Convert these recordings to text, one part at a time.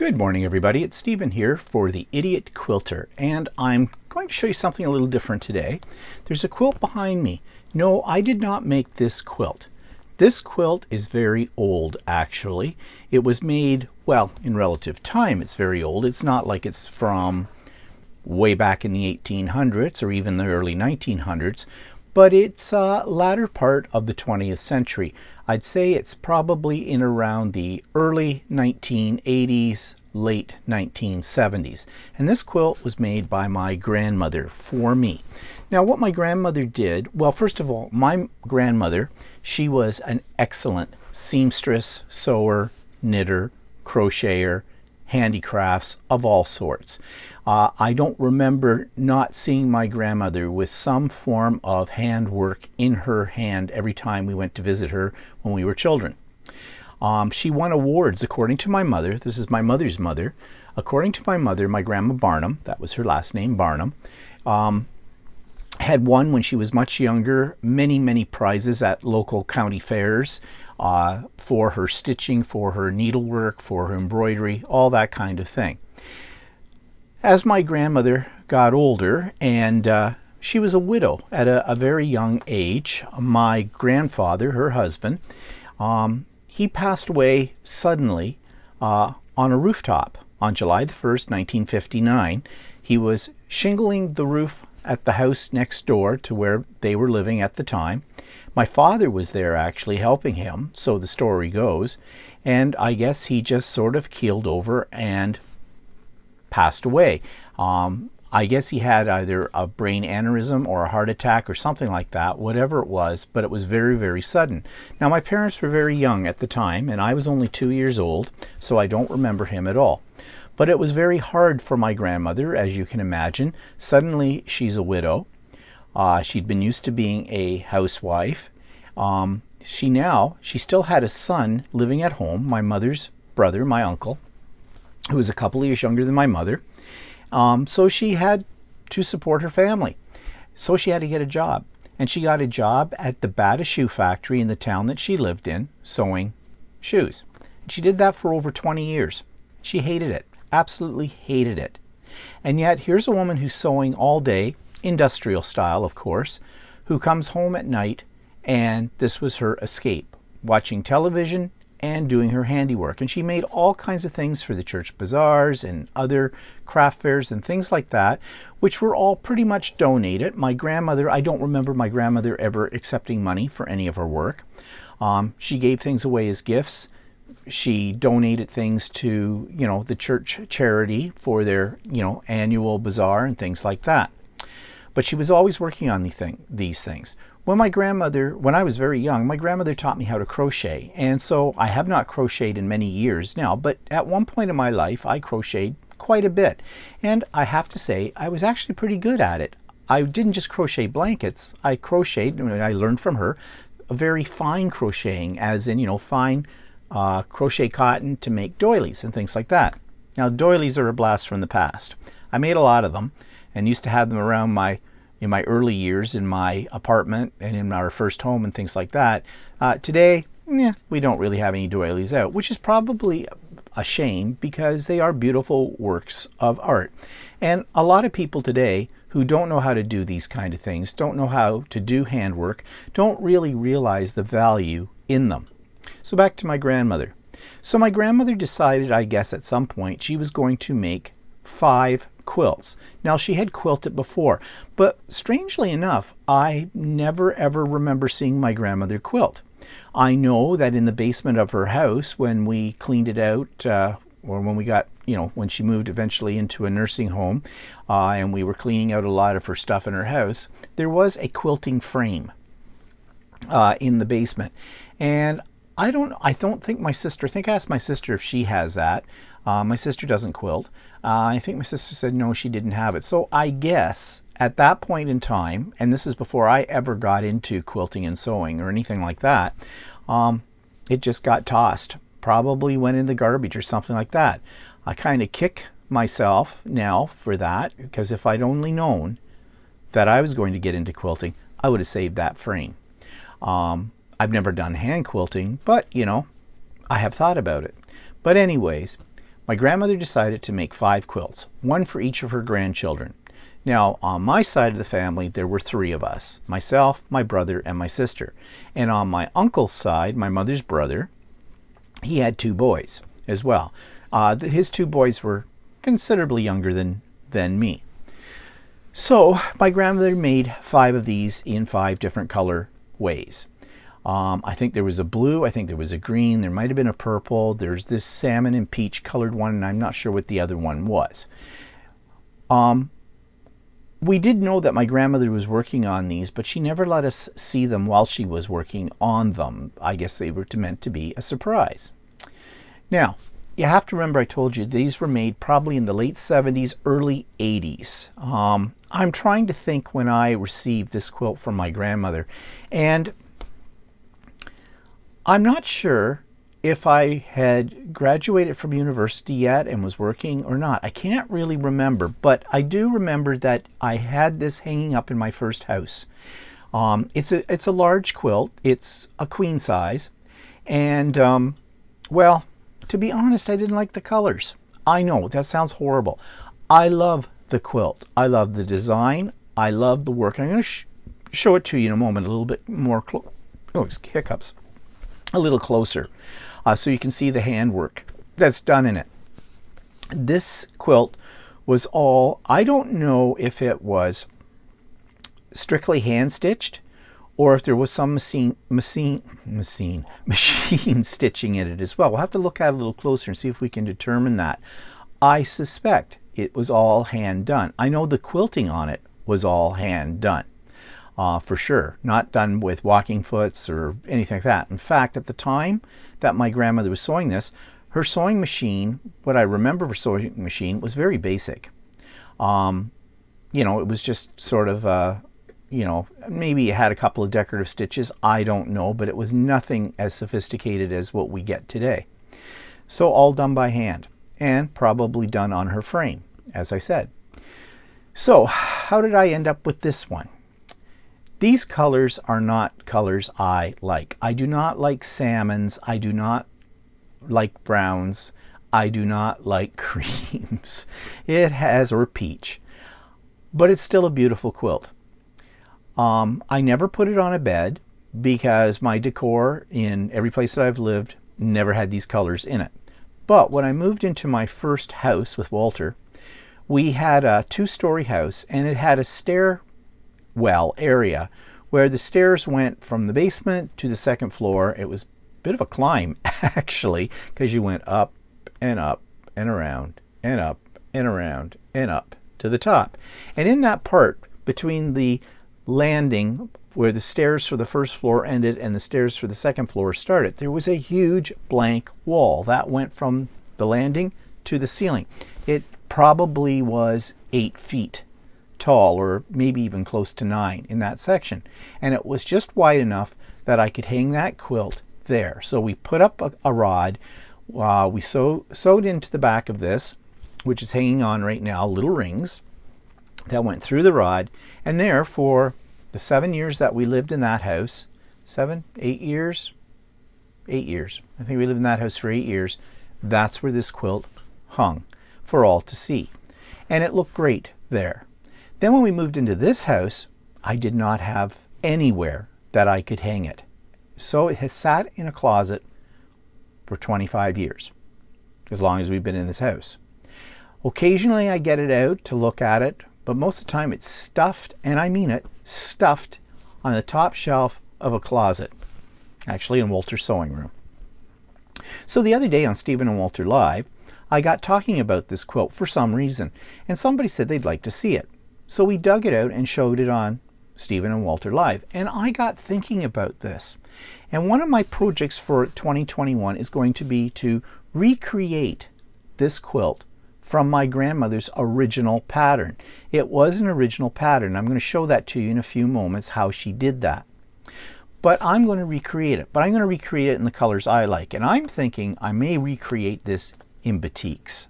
Good morning, everybody. It's Stephen here for the Idiot Quilter, and I'm going to show you something a little different today. There's a quilt behind me. No, I did not make this quilt. This quilt is very old, actually. It was made, well, in relative time, it's very old. It's not like it's from way back in the 1800s or even the early 1900s, but it's latter part of the 20th century. I'd say it's probably in around the early 1980s, late 1970s. And this quilt was made by my grandmother for me. Now, what my grandmother did, well, first of all, my grandmother, she was an excellent seamstress, sewer, knitter, crocheter, handicrafts of all sorts. I don't remember not seeing my grandmother with some form of handwork in her hand every time we went to visit her when we were children. She won awards according to my mother. This is my mother's mother. According to my mother, my grandma Barnum, that was her last name, Barnum, had won when she was much younger many prizes at local county fairs for her stitching, for her needlework, for her embroidery, all that kind of thing. As my grandmother got older, and she was a widow at a very young age, my grandfather, her husband, he passed away suddenly on a rooftop on July the 1st, 1959. He was shingling the roof at the house next door to where they were living at the time. My father was there actually helping him, so the story goes, and I guess he just sort of keeled over and passed away. I guess he had either a brain aneurysm or a heart attack or something like that, whatever it was, but it was very sudden. Now, my parents were very young at the time, and I was only 2 years old, so I don't remember him at all. But it was very hard for my grandmother, as you can imagine. Suddenly, she's a widow. She'd been used to being a housewife. She still had a son living at home, my mother's brother, my uncle, who was a couple of years younger than my mother. So she had to support her family. So she had to get a job. And she got a job at the Bata shoe factory in the town that she lived in, sewing shoes. And she did that for over 20 years. She hated it, absolutely hated it. And yet here's a woman who's sewing all day, industrial style, of course, who comes home at night, and this was her escape, watching television and doing her handiwork. And she made all kinds of things for the church bazaars and other craft fairs and things like that, which were all pretty much donated. My grandmother, I don't remember my grandmother ever accepting money for any of her work. She gave things away as gifts. She donated things to, the church charity for their, annual bazaar and things like that. But she was always working on these things. When I was very young, my grandmother taught me how to crochet. And so I have not crocheted in many years now, but at one point in my life, I crocheted quite a bit. And I have to say, I was actually pretty good at it. I didn't just crochet blankets. I crocheted, and I learned from her, a very fine crocheting, as in, fine crochet cotton to make doilies and things like that. Now, doilies are a blast from the past. I made a lot of them and used to have them around in my early years in my apartment and in our first home and things like that. Today, we don't really have any doilies out, which is probably a shame because they are beautiful works of art. And a lot of people today who don't know how to do these kind of things, don't know how to do handwork, don't really realize the value in them. So back to my grandmother. So my grandmother decided, I guess at some point, she was going to make 5 quilts. Now, she had quilted before, but strangely enough, I never ever remember seeing my grandmother quilt. I know that in the basement of her house, when we cleaned it out, or when we got, when she moved eventually into a nursing home, and we were cleaning out a lot of her stuff in her house, there was a quilting frame in the basement. And I don't think my sister, I think I asked my sister if she has that. My sister doesn't quilt. I think my sister said no, she didn't have it. So I guess at that point in time, and this is before I ever got into quilting and sewing or anything like that, it just got tossed. Probably went in the garbage or something like that. I kind of kick myself now for that, because if I'd only known that I was going to get into quilting, I would have saved that frame. I've never done hand quilting, but I have thought about it. But anyways, my grandmother decided to make 5 quilts, one for each of her grandchildren. Now, on my side of the family, there were 3 of us, myself, my brother, and my sister. And on my uncle's side, my mother's brother, he had 2 boys as well. His 2 boys were considerably younger than me. So my grandmother made 5 of these in 5 different color ways. I think there was a blue, I think there was a green, there might have been a purple, there's this salmon and peach colored one, and I'm not sure what the other one was. We did know that my grandmother was working on these, but she never let us see them while she was working on them. I guess they were meant to be a surprise. Now, you have to remember I told you these were made probably in the late 70s, early 80s. I'm trying to think when I received this quilt from my grandmother, and I'm not sure if I had graduated from university yet and was working or not. I can't really remember, but I do remember that I had this hanging up in my first house. It's a large quilt. It's a queen size, and well, to be honest, I didn't like the colors. I know that sounds horrible. I love the quilt. I love the design. I love the work. I'm going to show it to you in a moment, a little bit more hiccups. A little closer, so you can see the handwork that's done in it. This quilt was all, I don't know if it was strictly hand stitched or if there was some machine stitching in it as well. We'll have to look at it a little closer and see if we can determine that. I suspect it was all hand done. I know the quilting on it was all hand done. For sure, not done with walking foots or anything like that. In fact, at the time that my grandmother was sewing this, her sewing machine, what I remember of her sewing machine, was very basic. You know, it was just sort of, you know, maybe it had a couple of decorative stitches, I don't know, but it was nothing as sophisticated as what we get today. So all done by hand, and probably done on her frame, as I said. So how did I end up with this one? These colors are not colors I like. I do not like salmons. I do not like browns. I do not like creams. It has, or peach. But it's still a beautiful quilt. I never put it on a bed because my decor in every place that I've lived never had these colors in it. But when I moved into my first house with Walter, we had a 2-story house, and it had a stairwell area where the stairs went from the basement to the 2nd floor. It was a bit of a climb, actually, because you went up and up and around and up and around and up to the top. And in that part between the landing where the stairs for the 1st floor ended and the stairs for the 2nd floor started, there was a huge blank wall that went from the landing to the ceiling. It probably was 8 feet tall, or maybe even close to 9 in that section, and it was just wide enough that I could hang that quilt there. So we put up a rod, we sewed into the back of this, which is hanging on right now, little rings that went through the rod, and there for the 7 years that we lived in that house, 8 years, I think we lived in that house for 8 years, that's where this quilt hung for all to see, and it looked great there. Then when we moved into this house, I did not have anywhere that I could hang it. So it has sat in a closet for 25 years, as long as we've been in this house. Occasionally I get it out to look at it, but most of the time it's stuffed, and I mean it, stuffed on the top shelf of a closet, actually in Walter's sewing room. So the other day on Stephen and Walter Live, I got talking about this quilt for some reason, and somebody said they'd like to see it. So we dug it out and showed it on Stephen and Walter Live. And I got thinking about this. And one of my projects for 2021 is going to be to recreate this quilt from my grandmother's original pattern. It was an original pattern. I'm going to show that to you in a few moments, how she did that. But I'm going to recreate it. But I'm going to recreate it in the colors I like. And I'm thinking I may recreate this in batiks.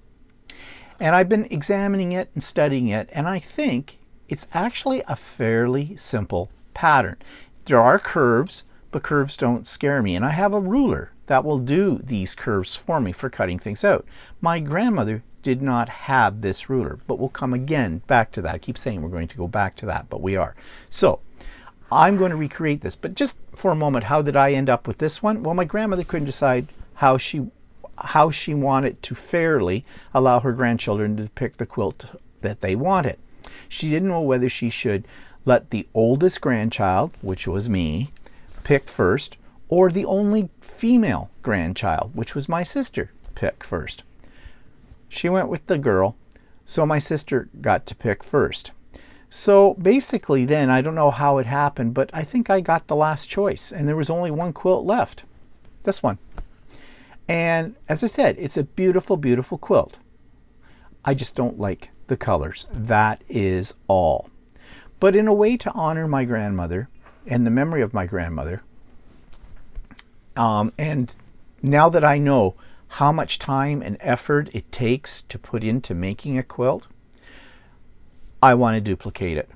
And I've been examining it and studying it, and I think it's actually a fairly simple pattern. There are curves, but curves don't scare me. And I have a ruler that will do these curves for me for cutting things out. My grandmother did not have this ruler, but we'll come again back to that. I keep saying we're going to go back to that, but we are. So I'm going to recreate this, but just for a moment, how did I end up with this one? Well, my grandmother couldn't decide how she wanted to fairly allow her grandchildren to pick the quilt that they wanted. She didn't know whether she should let the oldest grandchild, which was me, pick first, or the only female grandchild, which was my sister, pick first. She went with the girl, so my sister got to pick first. So basically then, I don't know how it happened, but I think I got the last choice, and there was only one quilt left, this one. And as I said, it's a beautiful, beautiful quilt. I just don't like the colors. That is all. But in a way to honor my grandmother and the memory of my grandmother, and now that I know how much time and effort it takes to put into making a quilt, I want to duplicate it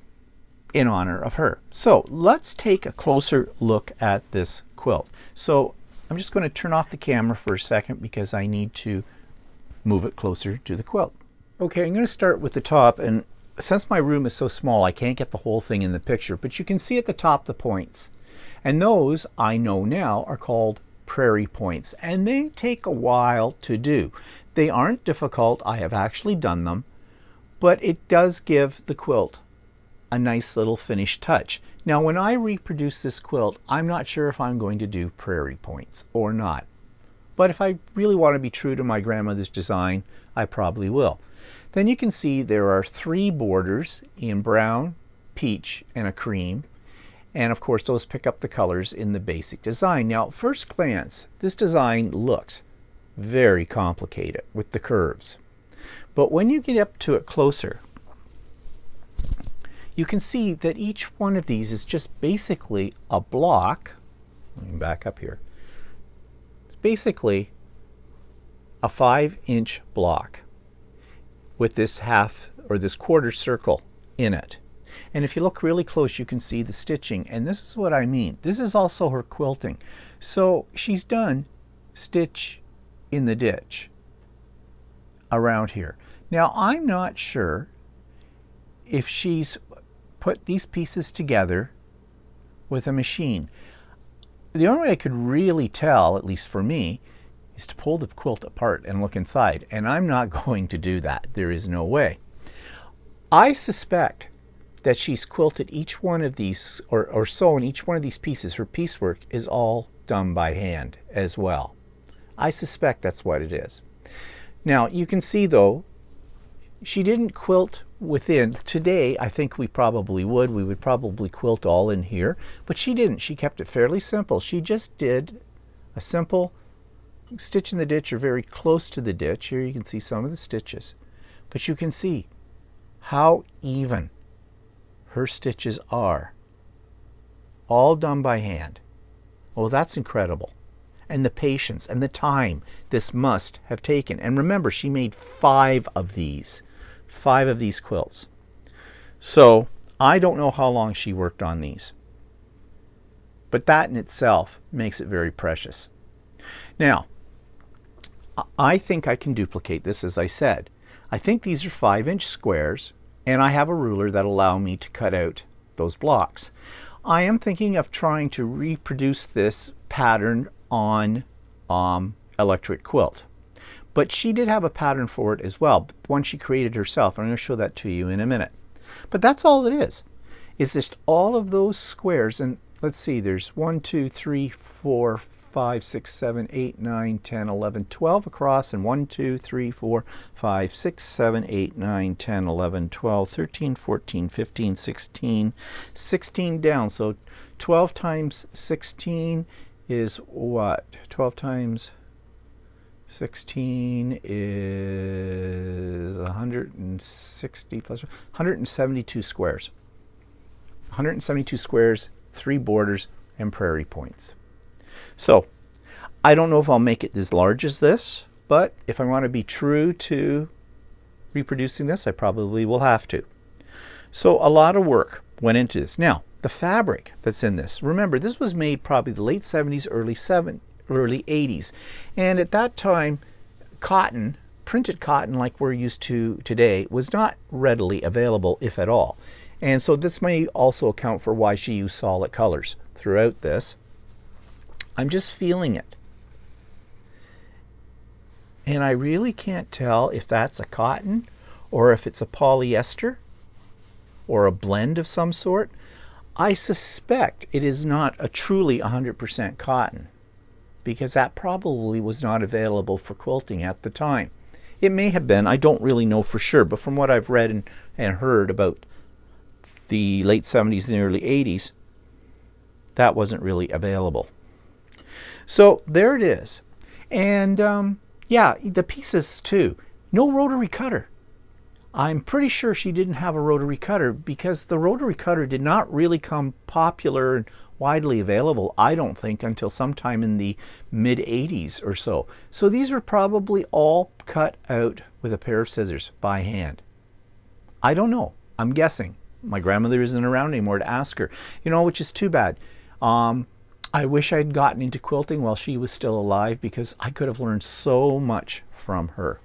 in honor of her. So let's take a closer look at this quilt. So I'm just going to turn off the camera for a second because I need to move it closer to the quilt. Okay, I'm going to start with the top, and since my room is so small, I can't get the whole thing in the picture, but you can see at the top the points. And those, I know now, are called prairie points, and they take a while to do. They aren't difficult. I have actually done them, but it does give the quilt a nice little finished touch. Now, when I reproduce this quilt, I'm not sure if I'm going to do prairie points or not. But if I really want to be true to my grandmother's design, I probably will. Then you can see there are 3 borders in brown, peach, and a cream. And of course, those pick up the colors in the basic design. Now, at first glance, this design looks very complicated with the curves. But when you get up to it closer, you can see that each one of these is just basically a block. Let me back up here. It's basically a 5-inch block with this half or this quarter circle in it. And if you look really close, you can see the stitching, and this is what I mean. This is also her quilting. So she's done stitch in the ditch around here. Now, I'm not sure if she's put these pieces together with a machine. The only way I could really tell, at least for me, is to pull the quilt apart and look inside, and I'm not going to do that. There is no way. I suspect that she's quilted each one of these, or sewn each one of these pieces. Her piecework is all done by hand as well. I suspect that's what it is. Now, you can see, though, she didn't quilt within. Today, I think we probably would. We would probably quilt all in here, but she didn't. She kept it fairly simple. She just did a simple stitch in the ditch, or very close to the ditch. Here you can see some of the stitches, but you can see how even her stitches are, all done by hand. Oh, that's incredible. And the patience and the time this must have taken. And remember, she made 5 of these quilts. So I don't know how long she worked on these, but that in itself makes it very precious. Now, I think I can duplicate this, as I said. I think these are 5-inch squares, and I have a ruler that allow me to cut out those blocks. I am thinking of trying to reproduce this pattern on electric quilt. But she did have a pattern for it as well, one she created herself. I'm going to show that to you in a minute. But that's all it is just all of those squares. And let's see, there's 1, 2, 3, 4, 5, 6, 7, 8, 9, 10, 11, 12 across, and 1, 2, 3, 4, 5, 6, 7, 8, 9, 10, 11, 12, 13, 14, 15, 16, 16 down. So 12 times 16 is what? 12 times 16 is 160 plus 172 squares. 172 squares, 3 borders, and prairie points. So I don't know if I'll make it as large as this, but if I want to be true to reproducing this, I probably will have to. So a lot of work went into this. Now, the fabric that's in this, remember, this was made probably the late 70s, early 80s. And at that time, cotton, printed cotton like we're used to today, was not readily available, if at all. And so this may also account for why she used solid colors throughout this. I'm just feeling it. And I really can't tell if that's a cotton or if it's a polyester or a blend of some sort. I suspect it is not a truly 100% cotton, because that probably was not available for quilting at the time. It may have been, I don't really know for sure, but from what I've read and heard about the late 70s and early 80s, that wasn't really available. So there it is. And yeah, the pieces too. No rotary cutter. I'm pretty sure she didn't have a rotary cutter, because the rotary cutter did not really come popular and widely available, I don't think, until sometime in the mid-80s or so. So these were probably all cut out with a pair of scissors by hand. I don't know. I'm guessing. My grandmother isn't around anymore to ask her, you know, which is too bad. I wish I'd gotten into quilting while she was still alive, because I could have learned so much from her.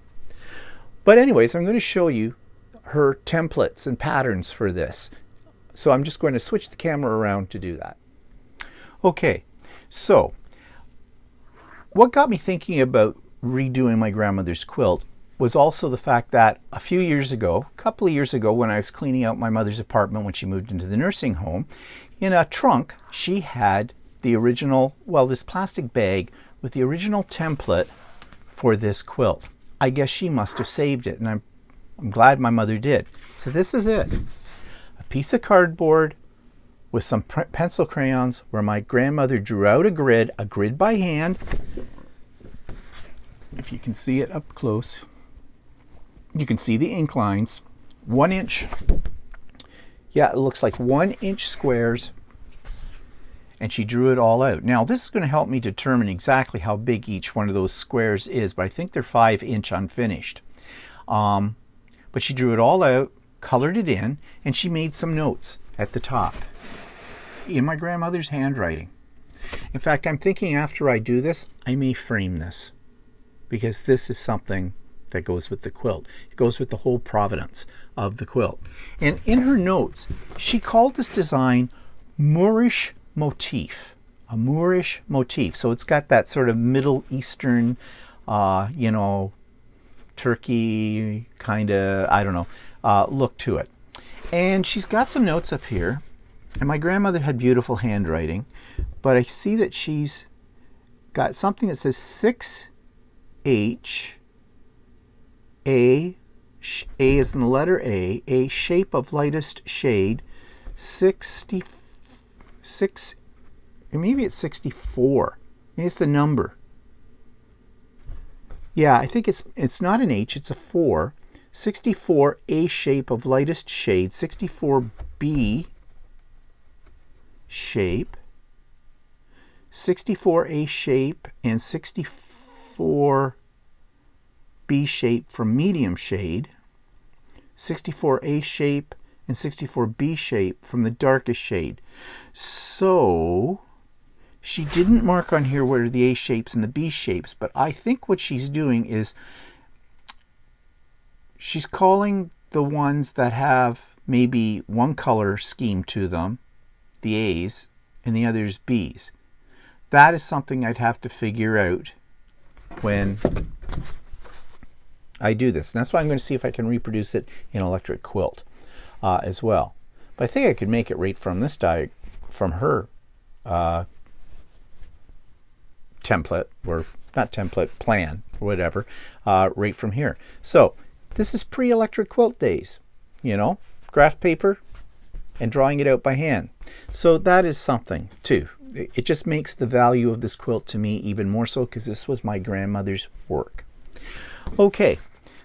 But anyways, I'm going to show you her templates and patterns for this. So I'm just going to switch the camera around to do that. Okay, so what got me thinking about redoing my grandmother's quilt was also the fact that a couple of years ago, when I was cleaning out my mother's apartment when she moved into the nursing home, in a trunk she had the original, well, this plastic bag with the original template for this quilt. I guess she must have saved it, and I'm glad my mother did. So this is it. A piece of cardboard with some pencil crayons where my grandmother drew out a grid by hand. If you can see it up close, you can see the ink lines. 1 inch. Yeah, it looks like 1 inch squares. And she drew it all out. Now this is going to help me determine exactly how big each one of those squares is, but I think they're 5 inch unfinished. But she drew it all out, colored it in, and she made some notes at the top in my grandmother's handwriting. In fact, I'm thinking after I do this, I may frame this, because this is something that goes with the quilt. It goes with the whole provenance of the quilt. And in her notes, she called this design Moorish motif, a Moorish motif. So it's got that sort of Middle Eastern, you know, Turkey kind of, I don't know, look to it. And she's got some notes up here. And my grandmother had beautiful handwriting, but I see that she's got something that says 6H, A is in the letter A shape of lightest shade, 66, maybe it's 64. Maybe it's the number. Yeah, I think it's not an H, it's a 4. 64, A shape of lightest shade, 64, B shape, 64 A shape, and 64 B shape for medium shade, 64 A shape and 64 B shape from the darkest shade. So she didn't mark on here what are the A shapes and the B shapes, but I think what she's doing is she's calling the ones that have maybe one color scheme to them the A's and the others B's. That is something I'd have to figure out when I do this. And that's why I'm going to see if I can reproduce it in electric quilt as well. But I think I could make it right from this from her template, or not template, plan, or whatever, right from here. So this is pre-electric quilt days, you know, graph paper and drawing it out by hand. So that is something too. It just makes the value of this quilt to me even more so, because this was my grandmother's work. Okay,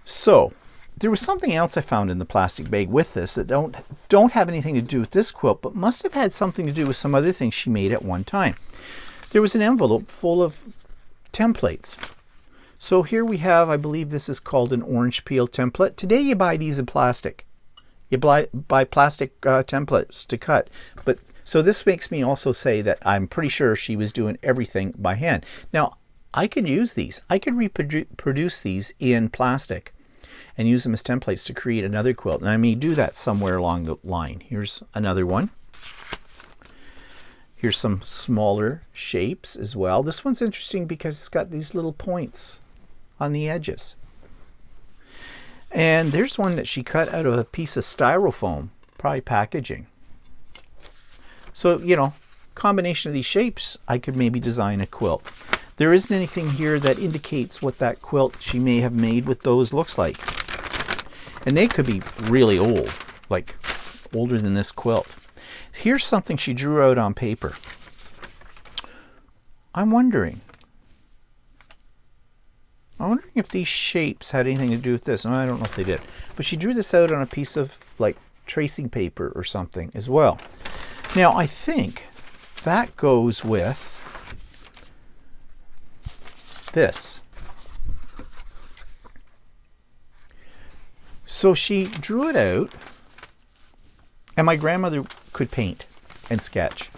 so there was something else I found in the plastic bag with this that don't have anything to do with this quilt, but must have had something to do with some other things she made at one time. There was an envelope full of templates. So here we have, I believe this is called an orange peel template. Today you buy these in plastic. You buy plastic templates to cut. But so this makes me also say that I'm pretty sure she was doing everything by hand. Now, I could use these. I could reproduce these in plastic and use them as templates to create another quilt. And I may do that somewhere along the line. Here's another one. Here's some smaller shapes as well. This one's interesting because it's got these little points on the edges. And there's one that she cut out of a piece of styrofoam, probably packaging. So, you know, combination of these shapes, I could maybe design a quilt. There isn't anything here that indicates what that quilt she may have made with those looks like. And they could be really old, like older than this quilt. Here's something she drew out on paper. I'm wondering if these shapes had anything to do with this. I don't know if they did. But she drew this out on a piece of like tracing paper or something as well. Now I think that goes with this. So she drew it out, and my grandmother could paint and sketch.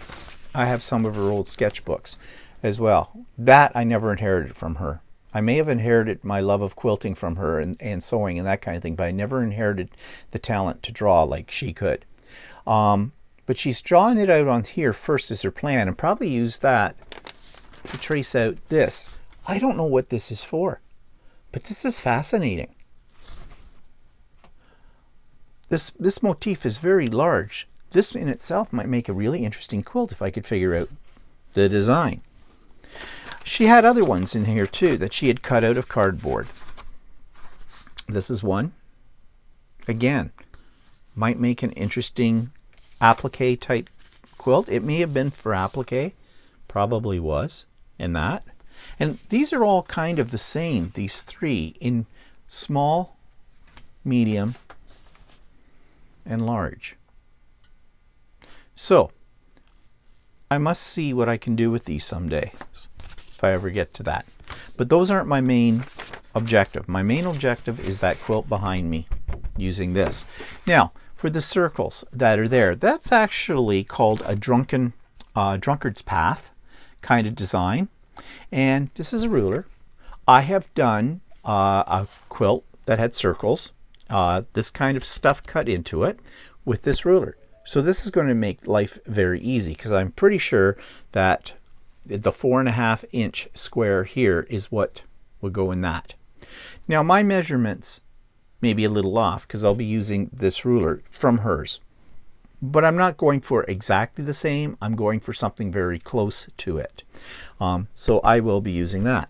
I have some of her old sketchbooks as well. That I never inherited from her. I may have inherited my love of quilting from her and sewing and that kind of thing, but I never inherited the talent to draw like she could. But she's drawing it out on here first as her plan, and probably use that to trace out this. I don't know what this is for, but this is fascinating. This motif is very large. This in itself might make a really interesting quilt if I could figure out the design. She had other ones in here too that she had cut out of cardboard. This is one. Again, might make an interesting applique type quilt. It may have been for applique, probably was in that. And these are all kind of the same, these three, in small, medium, and large. So I must see what I can do with these someday, if I ever get to that. But those aren't my main objective. My main objective is that quilt behind me, using this. Now, for the circles that are there, that's actually called a drunkard's path kind of design. And this is a ruler. I have done a quilt that had circles, this kind of stuff cut into it with this ruler. So this is going to make life very easy, because I'm pretty sure that the 4.5 inch square here is what would go in that. Now my measurements may be a little off because I'll be using this ruler from hers, but I'm not going for exactly the same. I'm going for something very close to it. So I will be using that.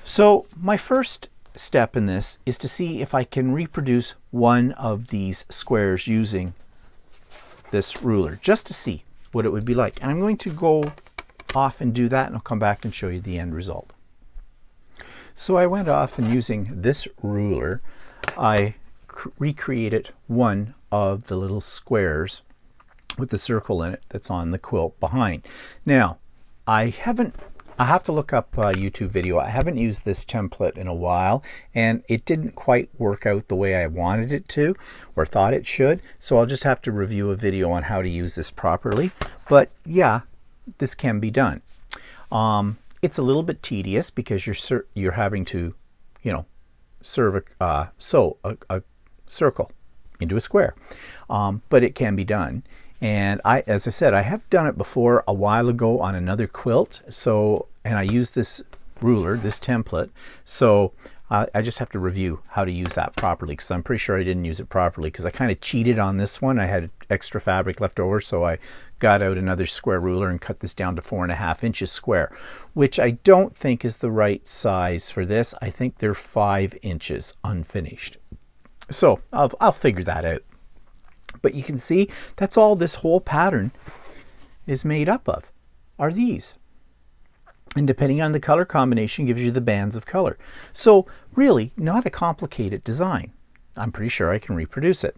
So my first step in this is to see if I can reproduce one of these squares using this ruler, just to see what it would be like. And I'm going to go off and do that, and I'll come back and show you the end result. So I went off, and using this ruler, I recreated one of the little squares with the circle in it that's on the quilt behind. Now, I have to look up a YouTube video. I haven't used this template in a while, and it didn't quite work out the way I wanted it to, or thought it should. So I'll just have to review a video on how to use this properly. But yeah, this can be done. It's a little bit tedious because you're having to, you know, sew a circle into a square, but it can be done. And as I said, I have done it before a while ago on another quilt. And I used this ruler, this template. So I just have to review how to use that properly, because I'm pretty sure I didn't use it properly, because I kind of cheated on this one. I had extra fabric left over, so I got out another square ruler and cut this down to 4.5 inches square, which I don't think is the right size for this. I think they're 5 inches unfinished. So I'll figure that out. But you can see that's all this whole pattern is made up of, are these. And depending on the color combination, gives you the bands of color. So really not a complicated design. I'm pretty sure I can reproduce it.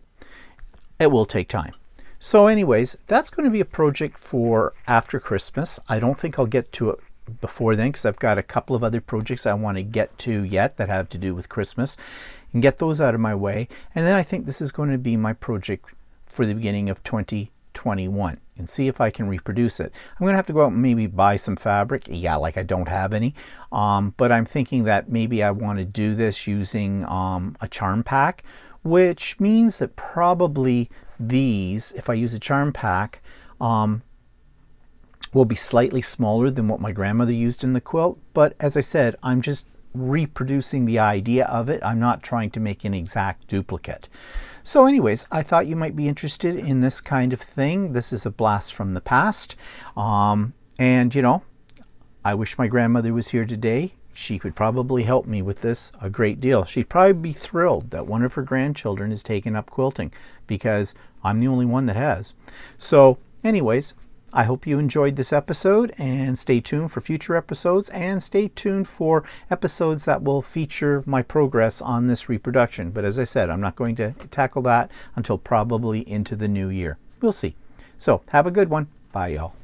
It will take time. So anyways, that's going to be a project for after Christmas. I don't think I'll get to it before then, because I've got a couple of other projects I want to get to yet that have to do with Christmas, and get those out of my way. And then I think this is going to be my project for the beginning of 2020. Ep21 and see if I can reproduce it. I'm going to have to go out and maybe buy some fabric. Yeah, like I don't have any. But I'm thinking that maybe I want to do this using a charm pack, which means that probably these, if I use a charm pack, will be slightly smaller than what my grandmother used in the quilt. But as I said, I'm just reproducing the idea of it. I'm not trying to make an exact duplicate. So anyways, I thought you might be interested in this kind of thing. This is a blast from the past. And you know, I wish my grandmother was here today. She could probably help me with this a great deal. She'd probably be thrilled that one of her grandchildren has taken up quilting, because I'm the only one that has. So anyways, I hope you enjoyed this episode, and stay tuned for future episodes, and stay tuned for episodes that will feature my progress on this reproduction. But as I said, I'm not going to tackle that until probably into the new year. We'll see. So have a good one. Bye, y'all.